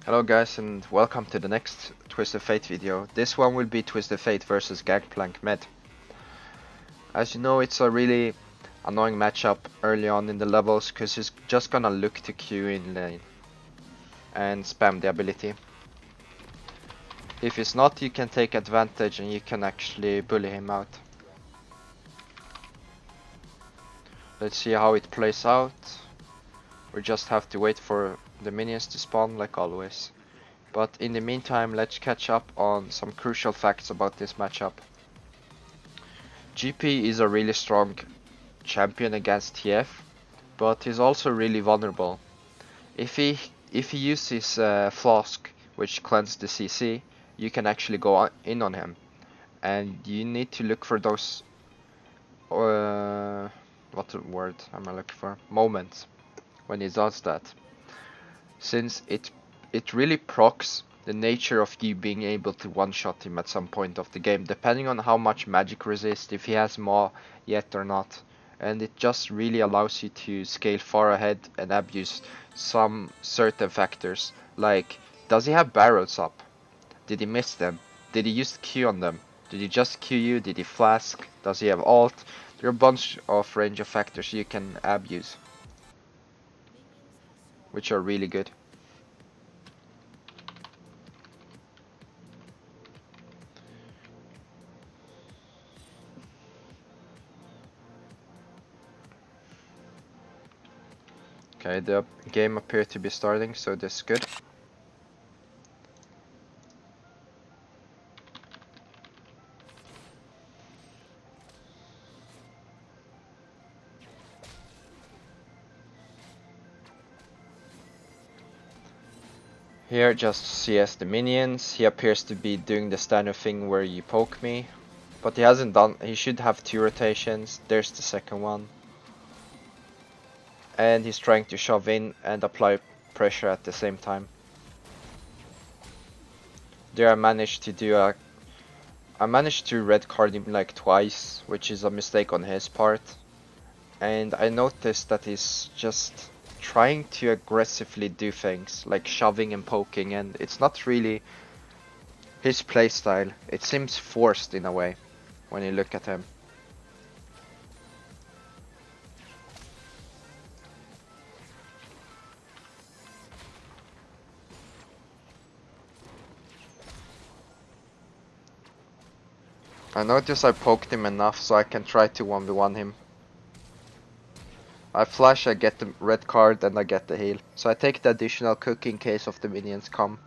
Hello guys and welcome to the next Twisted Fate video. This one will be Twisted Fate versus Gangplank mid. As you know, it's a really annoying matchup early on in the levels because he's just gonna look to Q in lane and spam the ability. If he's not, you can take advantage and you can actually bully him out. Let's see how it plays out. We just have to wait for the minions to spawn like always. But in the meantime, let's catch up on some crucial facts about this matchup. GP is a really strong champion against TF, but he's also really vulnerable. If he uses Flask, which cleanses the CC, you can actually go in on him, and you need to look for those what word am I looking for? Moments when he does that, since it really procs the nature of you being able to one-shot him at some point of the game, depending on how much magic resist, if he has Maw yet or not. And it just really allows you to scale far ahead and abuse some certain factors, like does he have barrels up? Did he miss them? Did he use Q on them? Did he just Q you? Did he flask? Does he have ult? There are a bunch of range of factors you can abuse, which are really good. Okay, the game appears to be starting, so this is good. Here just CS the minions. He appears to be doing the standard thing where you poke me, but he hasn't done. He should have 2 rotations. There's the second one. And he's trying to shove in and apply pressure at the same time. There I managed to red card him like twice, which is a mistake on his part. And I noticed that he's just trying to aggressively do things like shoving and poking, and it's not really his playstyle. It seems forced in a way when you look at him. I notice I poked him enough so I can try to 1v1 him. I flash, I get the red card, and I get the heal. So I take the additional cook in case of the minions come.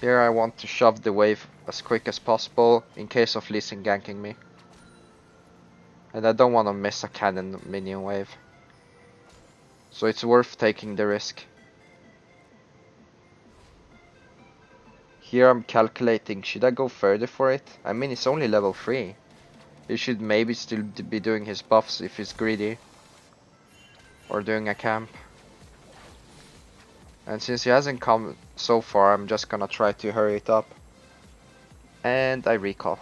Here I want to shove the wave as quick as possible in case of Lee Sin ganking me. And I don't want to miss a cannon minion wave. So it's worth taking the risk. Here I'm calculating, should I go further for it? I mean, it's only level 3. He should maybe still be doing his buffs if he's greedy. Or doing a camp. And since he hasn't come so far, I'm just gonna try to hurry it up. And I recall.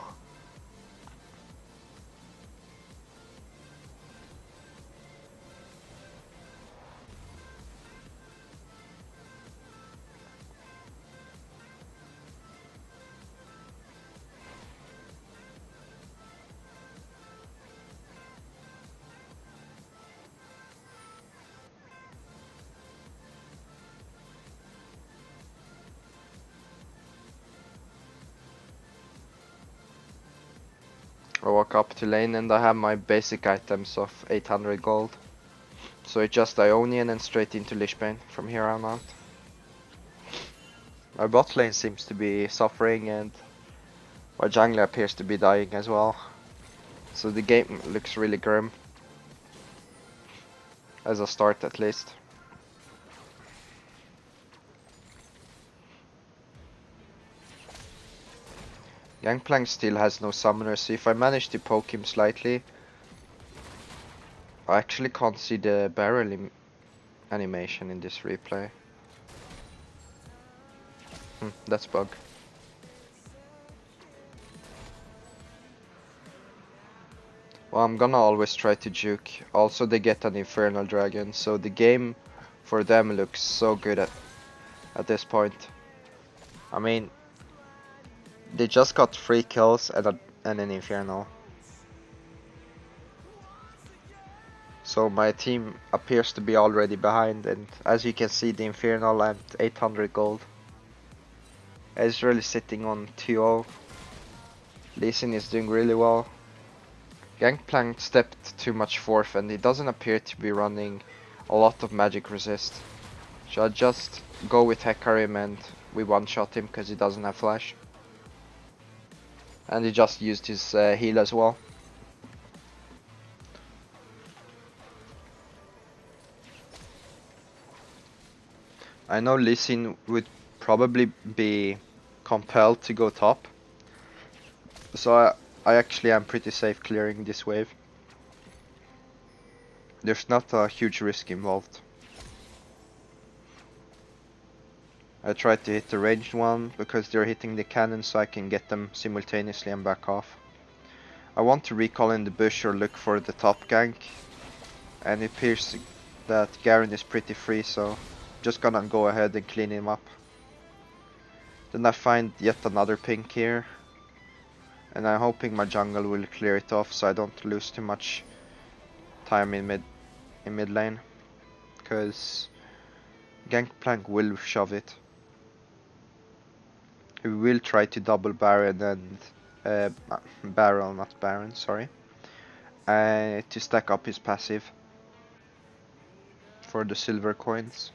I walk up to lane and I have my basic items of 800 gold. So it's just Ionian and straight into Lishbane from here on out. My bot lane seems to be suffering and my jungler appears to be dying as well. So the game looks really grim. As a start at least. Gangplank still has no summoner, so if I manage to poke him slightly, I actually can't see the barrel animation in this replay. That's bug. Well, I'm gonna always try to juke. Also, they get an Infernal Dragon, so the game for them looks so good at this point. I mean, they just got 3 kills and an Infernal. So my team appears to be already behind, and as you can see, the Infernal at 800 gold. Ezreal is sitting on 2-0. Lee Sin is doing really well. Gangplank stepped too much forth, and he doesn't appear to be running a lot of magic resist. So I just go with Hecarim and we one-shot him because he doesn't have flash. And he just used his heal as well. I know Lee Sin would probably be compelled to go top. So I actually am pretty safe clearing this wave. There's not a huge risk involved. I tried to hit the ranged one because they're hitting the cannon so I can get them simultaneously and back off. I want to recall in the bush or look for the top gank. And it appears that Garen is pretty free, so just gonna go ahead and clean him up. Then I find yet another pink here. And I'm hoping my jungle will clear it off so I don't lose too much time in mid lane. Because Gangplank will shove it. He will try to double Baron and Barrel, not Baron, sorry. To stack up his passive for the silver coins.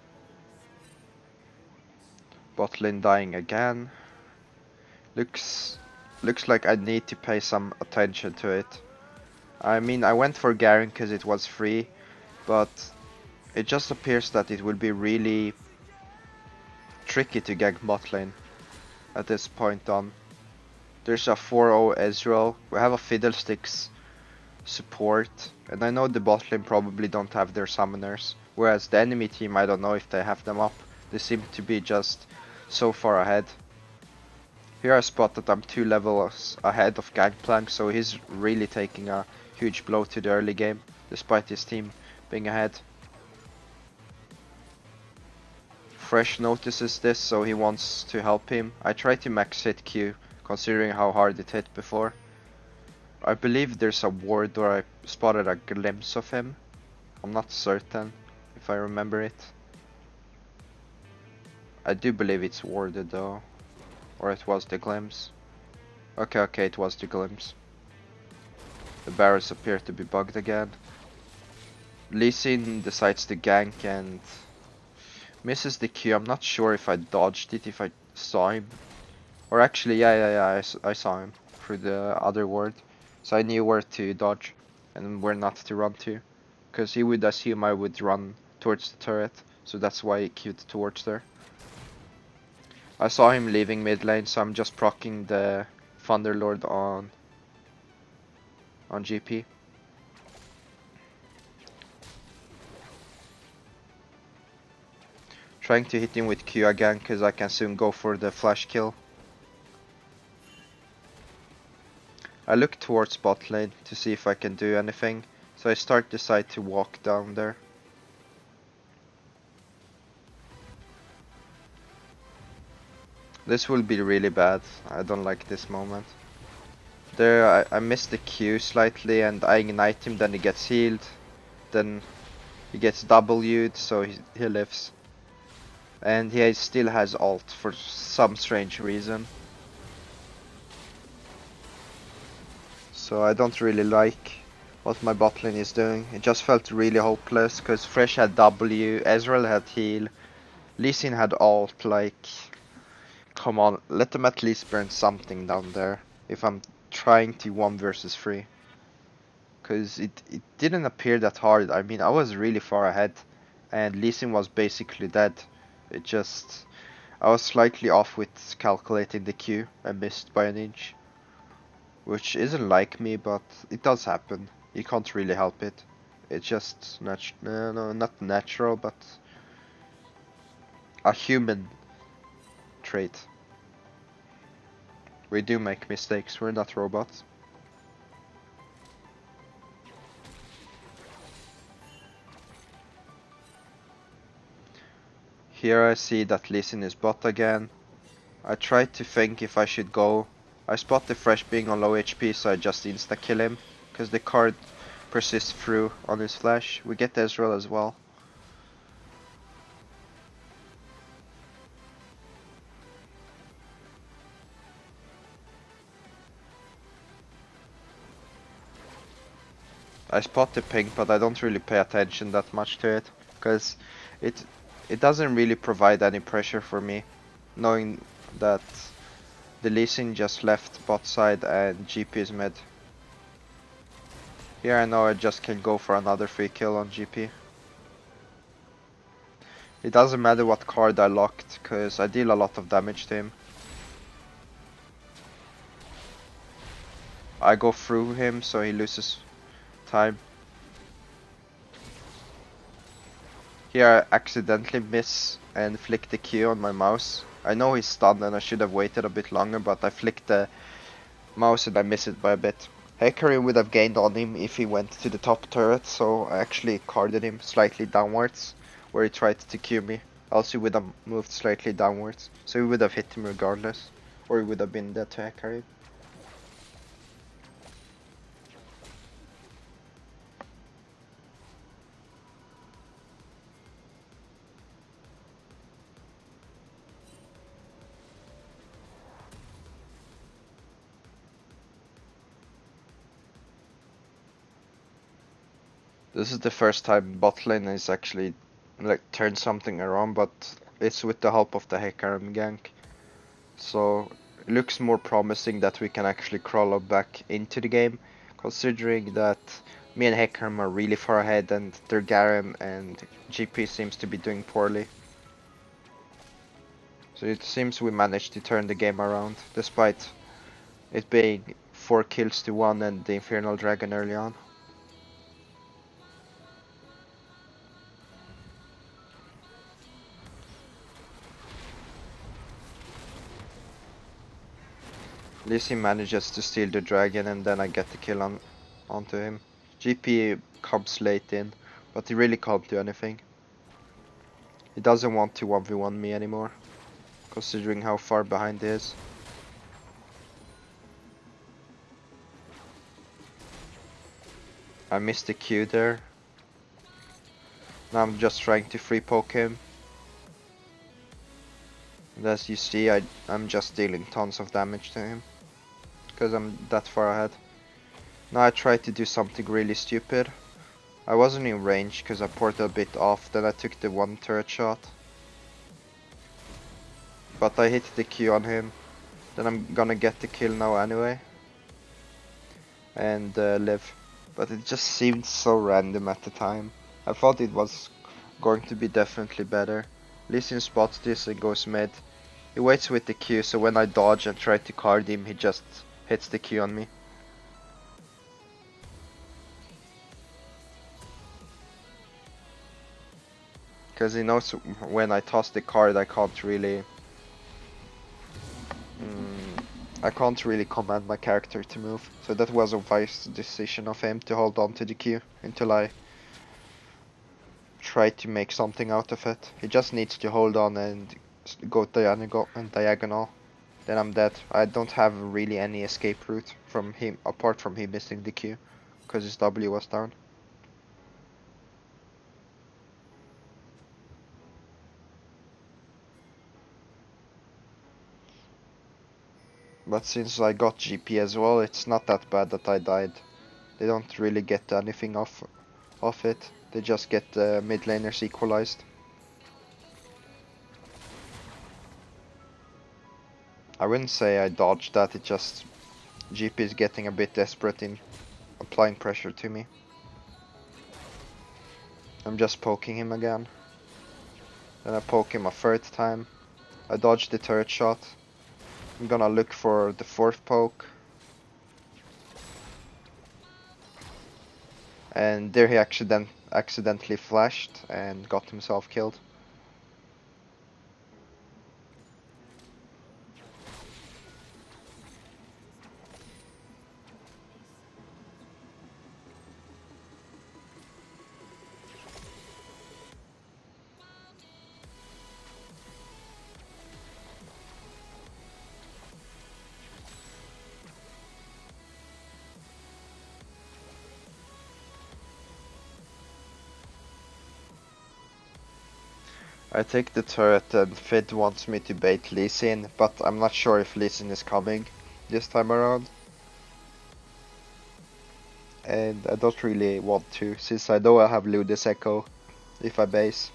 Bot lane dying again. Looks like I need to pay some attention to it. I mean, I went for Garen because it was free, but it just appears that it will be really tricky to gank bot lane at this point on. There's a 4-0 Ezreal. We have a Fiddlesticks support, and I know the bot lane probably don't have their summoners, whereas the enemy team, I don't know if they have them up. They seem to be just so far ahead. Here I spot that I'm 2 levels ahead of Gangplank, so he's really taking a huge blow to the early game, despite his team being ahead. Fresh notices this, so he wants to help him. I try to max hit Q, considering how hard it hit before. I believe there's a ward where I spotted a glimpse of him. I'm not certain if I remember it. I do believe it's warded though. Or it was the glimpse. Okay, it was the glimpse. The barrels appear to be bugged again. Lee Sin decides to gank and misses the Q. I'm not sure if I dodged it, if I saw him. Or actually, yeah, I saw him through the other ward. So I knew where to dodge and where not to run to. Because he would assume I would run towards the turret. So that's why he queued towards there. I saw him leaving mid lane, so I'm just proccing the Thunderlord on GP. Trying to hit him with Q again, because I can soon go for the flash kill. I look towards bot lane to see if I can do anything, so I decide to walk down there. This will be really bad. I don't like this moment. There, I missed the Q slightly and I ignite him, then he gets healed. Then he gets W'd, so he lives. And he still has ult for some strange reason. So I don't really like what my bot lane is doing. It just felt really hopeless, because Fresh had W, Ezreal had heal, Lee Sin had ult, like... Come on, let them at least burn something down there, if I'm trying to 1 versus 3. Because it didn't appear that hard. I mean, I was really far ahead, and Lee Sin was basically dead. It just... I was slightly off with calculating the Q and missed by an inch. Which isn't like me, but it does happen. You can't really help it. It's just no, not natural, but a human trait. We do make mistakes, we're not robots. Here I see that Lee Sin is bot again. I try to think if I should go. I spot the Fresh being on low HP, so I just insta-kill him, because the card persists through on his flash. We get Ezreal as well. I spot the ping, but I don't really pay attention that much to it, because it it doesn't really provide any pressure for me, knowing that the Lee Sin just left bot side and GP is mid. Here I know I just can go for another free kill on GP. It doesn't matter what card I locked, cause I deal a lot of damage to him. I go through him so he loses time. Here I accidentally miss and flick the Q on my mouse. I know he's stunned and I should have waited a bit longer, but I flicked the mouse and I miss it by a bit. Hecarim would have gained on him if he went to the top turret, so I actually carded him slightly downwards, where he tried to Q me. Else he would have moved slightly downwards, so he would have hit him regardless, or he would have been dead to Hecarim. This is the first time bot lane is actually like turned something around, but it's with the help of the Hecarim gank. So it looks more promising that we can actually crawl up back into the game, considering that me and Hecarim are really far ahead and Durgarim and GP seems to be doing poorly. So it seems we managed to turn the game around, despite it being 4 kills to 1 and the Infernal Dragon early on. Lee Sin manages to steal the dragon and then I get the kill onto him. GP comes late in, but he really can't do anything. He doesn't want to 1v1 me anymore, considering how far behind he is. I missed the Q there. Now I'm just trying to free poke him. And as you see, I'm just dealing tons of damage to him, because I'm that far ahead. Now I tried to do something really stupid. I wasn't in range because I ported a bit off, then I took the 1 turret shot. But I hit the Q on him, then I'm gonna get the kill now anyway. And live. But it just seemed so random at the time. I thought it was going to be definitely better. Lee Sin spots this and goes mid. He waits with the Q, so when I dodge and try to card him, he just hits the Q on me. Because he knows when I toss the card I can't really command my character to move. So that was a wise decision of him to hold on to the Q until I try to make something out of it. He just needs to hold on and go diagonal. Then I'm dead. I don't have really any escape route from him apart from him missing the Q, because his W was down. But since I got GP as well, it's not that bad that I died. They don't really get anything off it. They just get the mid laners equalized. I wouldn't say I dodged that, it just GP is getting a bit desperate in applying pressure to me. I'm just poking him again. Then I poke him a 3rd time. I dodged the turret shot. I'm gonna look for the 4th poke. And there he accidentally flashed and got himself killed. I take the turret and Fid wants me to bait Lee Sin, but I'm not sure if Lee Sin is coming this time around. And I don't really want to, since I know I have Ludus Echo if I base.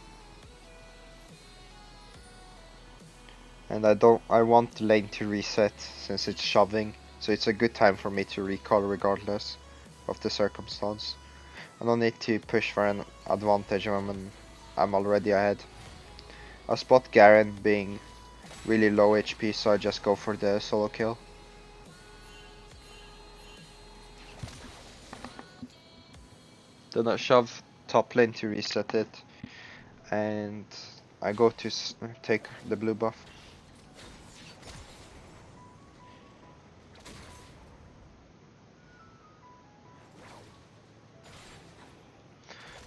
And I want the lane to reset since it's shoving, so it's a good time for me to recall regardless of the circumstance. I don't need to push for an advantage when I'm already ahead. I spot Garen being really low HP, so I just go for the solo kill. Then I shove top lane to reset it, and I go to take the blue buff.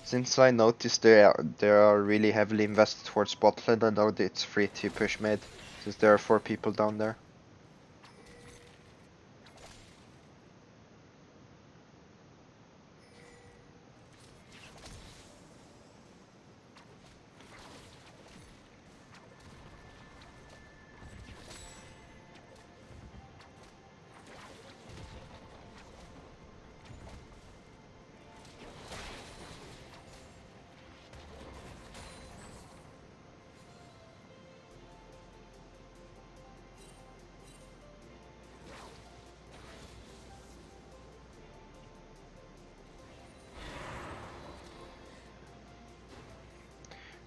Since I noticed they are really heavily invested towards bot lane, I know that it's free to push mid, since there are 4 people down there.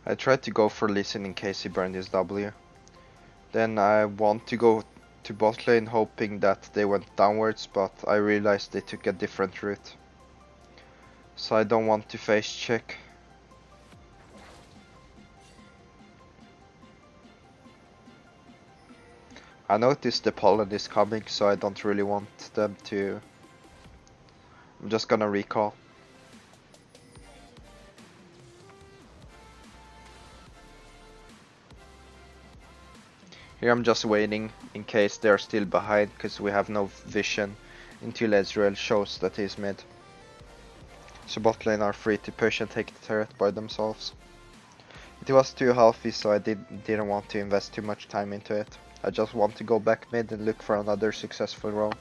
I tried to go for Lee Sin in case he burned his W. Then I want to go to bot lane hoping that they went downwards, but I realized they took a different route. So I don't want to face check. I noticed the pollen is coming, so I don't really want them to... I'm just gonna recall. Here I'm just waiting in case they're still behind, because we have no vision until Ezreal shows that he's mid. So bot lane are free to push and take the turret by themselves. It was too healthy, so I didn't want to invest too much time into it. I just want to go back mid and look for another successful roam.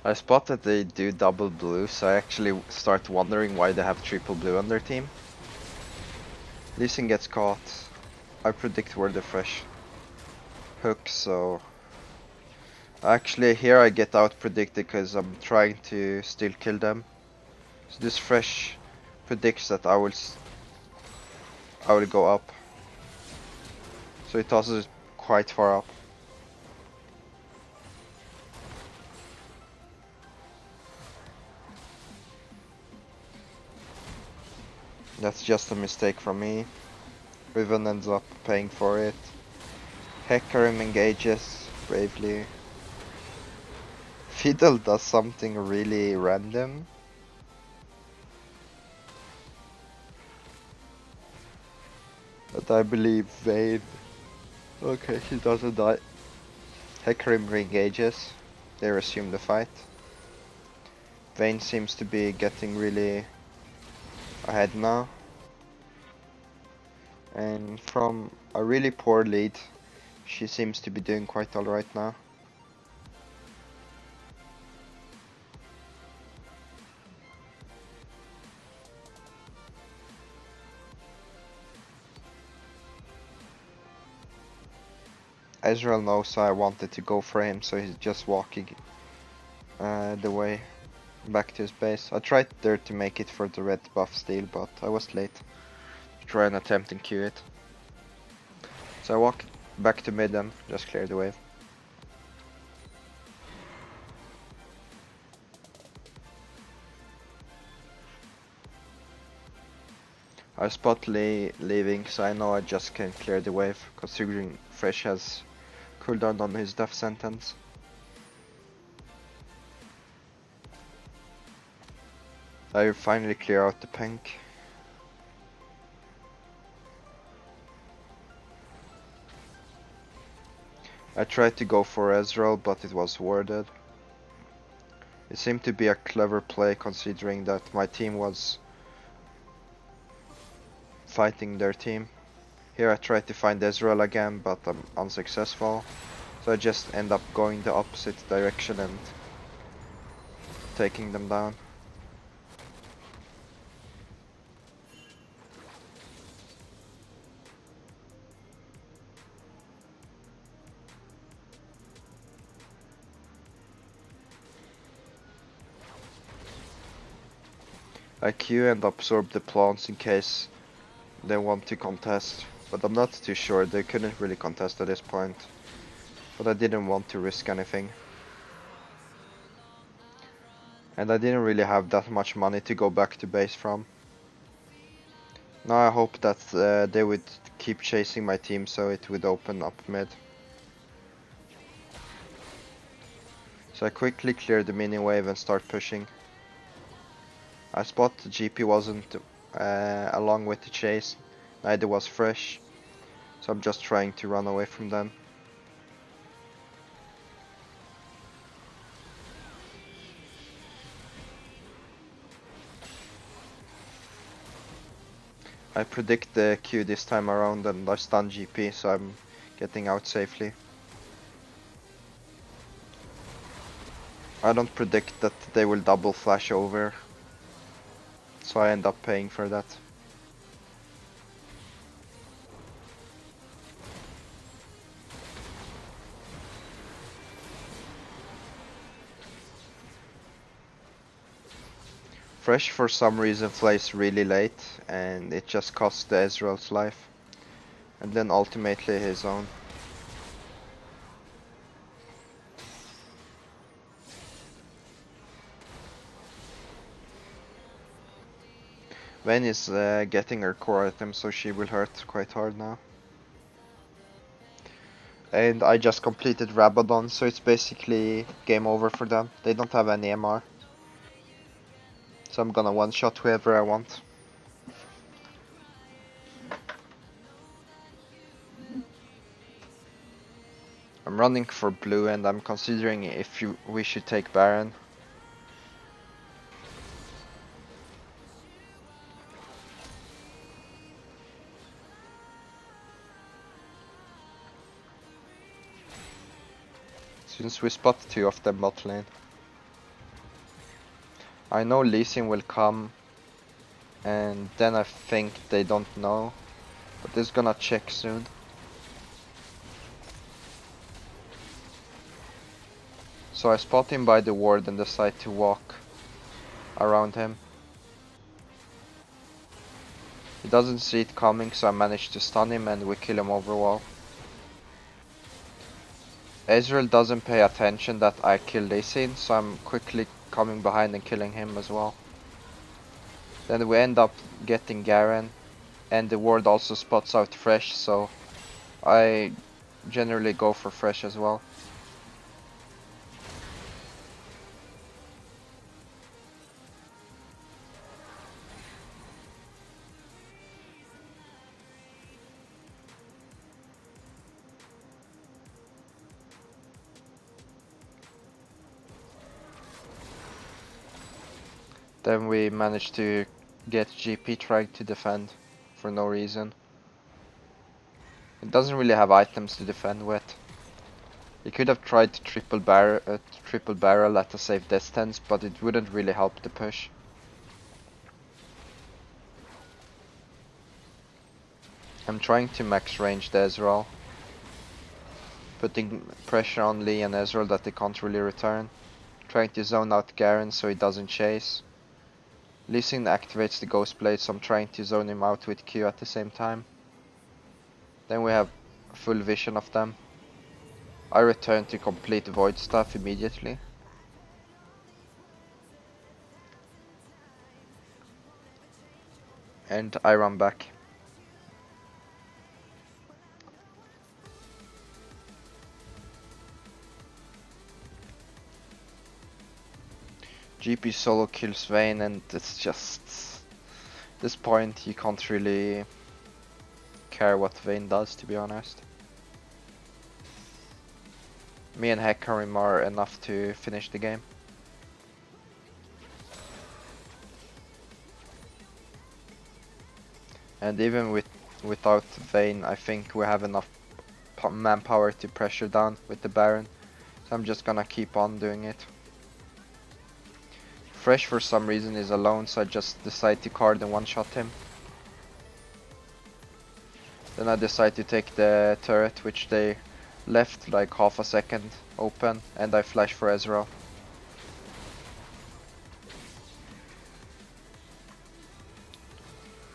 I spot that they do double blue, so I actually start wondering why they have triple blue on their team. Lee Sin gets caught. I predict where the fresh hook, so... Actually here I get out predicted because I'm trying to still kill them. So this fresh predicts that I will go up. So it tosses quite far up. That's just a mistake from me. Riven ends up paying for it. Hecarim engages bravely. Fiddle does something really random. But I believe Vayne... Okay, he doesn't die. Hecarim re-engages. They resume the fight. Vayne seems to be getting really ahead now. And from a really poor lead, she seems to be doing quite alright now. Ezreal knows I wanted to go for him, so he's just walking the way back to his base. I tried there to make it for the red buff steal, but I was late to try and attempt and Q it. So I walk back to mid and just clear the wave. I spot Lee leaving, so I know I just can't clear the wave, considering Fresh has cooldown on his death sentence. I finally clear out the pink. I tried to go for Ezreal, but it was warded. It seemed to be a clever play considering that my team was fighting their team. Here I tried to find Ezreal again, but I'm unsuccessful. So I just end up going the opposite direction and taking them down. I Q and absorb the plants in case they want to contest, but I'm not too sure, they couldn't really contest at this point. But I didn't want to risk anything. And I didn't really have that much money to go back to base from. Now I hope that they would keep chasing my team so it would open up mid. So I quickly clear the mini wave and start pushing. I spot the GP wasn't along with the chase, neither was Fresh, so I'm just trying to run away from them. I predict the Q this time around and I stun GP, so I'm getting out safely. I don't predict that they will double flash over, so I end up paying for that. Fresh for some reason plays really late and it just costs the Ezreal's life, and then ultimately his own. Vayne is getting her core item, so she will hurt quite hard now. And I just completed Rabadon, so it's basically game over for them. They don't have any MR. So I'm gonna one-shot whoever I want. I'm running for blue and I'm considering if we should take Baron. Since we spot two of them bot lane. I know Lee Sin will come, and then I think they don't know, but they're gonna check soon. So I spot him by the ward and decide to walk around him. He doesn't see it coming, so I manage to stun him and we kill him over wall. Ezreal doesn't pay attention that I killed Lee Sin, so I'm quickly coming behind and killing him as well. Then we end up getting Garen, and the ward also spots out Fresh, so I generally go for Fresh as well. Then we managed to get GP trying to defend for no reason. It doesn't really have items to defend with. He could have tried to triple barrel at a safe distance, but it wouldn't really help the push. I'm trying to max range the Ezreal, putting pressure on Lee and Ezreal that they can't really return. Trying to zone out Garen so he doesn't chase. Lee Sin activates the Ghost Blade, so I'm trying to zone him out with Q at the same time. Then we have full vision of them. I return to complete Void stuff immediately. And I run back. GP solo kills Vayne, and it's just this point you can't really care what Vayne does, to be honest. Me and Hecarim are enough to finish the game. And even without Vayne, I think we have enough manpower to pressure down with the Baron. So I'm just gonna keep on doing it. Fresh for some reason is alone, so I just decide to card and one-shot him. Then I decide to take the turret, which they left like half a second open, and I flash for Ezreal.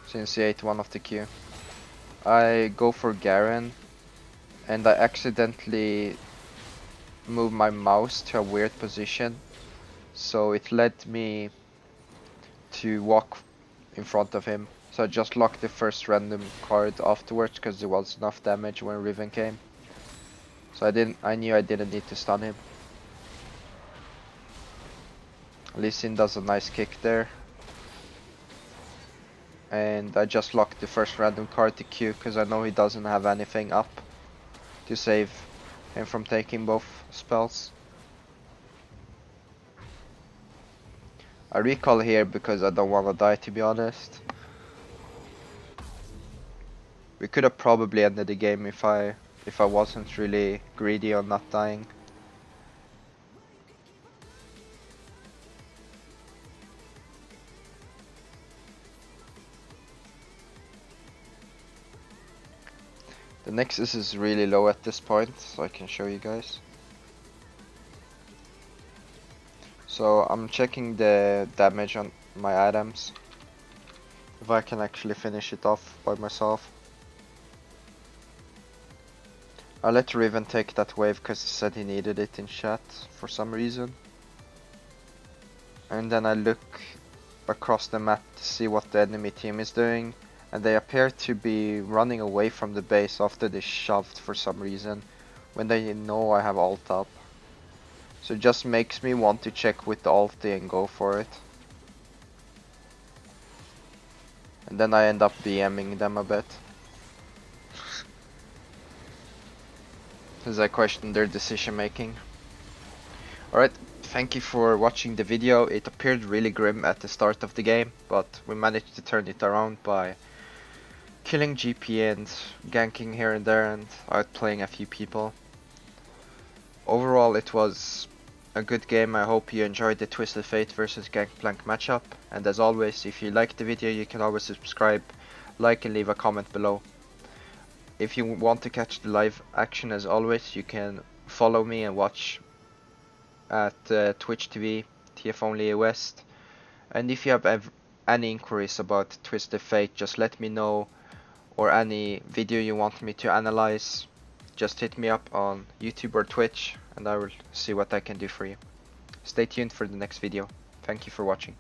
Since he ate one of the Q. I go for Garen, and I accidentally move my mouse to a weird position, so it led me to walk in front of him. So I just locked the first random card afterwards because there was enough damage when Riven came. So I knew I didn't need to stun him. Lee Sin does a nice kick there. And I just locked the first random card to Q because I know he doesn't have anything up to save him from taking both spells. I recall here because I don't want to die, to be honest. We could have probably ended the game if I wasn't really greedy on not dying. The Nexus is really low at this point, so I can show you guys. So I'm checking the damage on my items, if I can actually finish it off by myself. I let Riven take that wave because he said he needed it in chat for some reason. And then I look across the map to see what the enemy team is doing, and they appear to be running away from the base after they shoved for some reason, when they know I have ult up. So it just makes me want to check with the ulti and go for it. And then I end up BMing them a bit. Because I question their decision making. Alright, thank you for watching the video. It appeared really grim at the start of the game, but we managed to turn it around by killing GP and ganking here and there and outplaying a few people. Overall, it was a good game. I hope you enjoyed the Twisted Fate versus Gangplank matchup. And as always, if you liked the video, you can always subscribe, like and leave a comment below. If you want to catch the live action, as always, you can follow me and watch at Twitch TV, TF Only West. And if you have any inquiries about Twisted Fate, just let me know, or any video you want me to analyze, just hit me up on YouTube or Twitch and I will see what I can do for you. Stay tuned for the next video. Thank you for watching.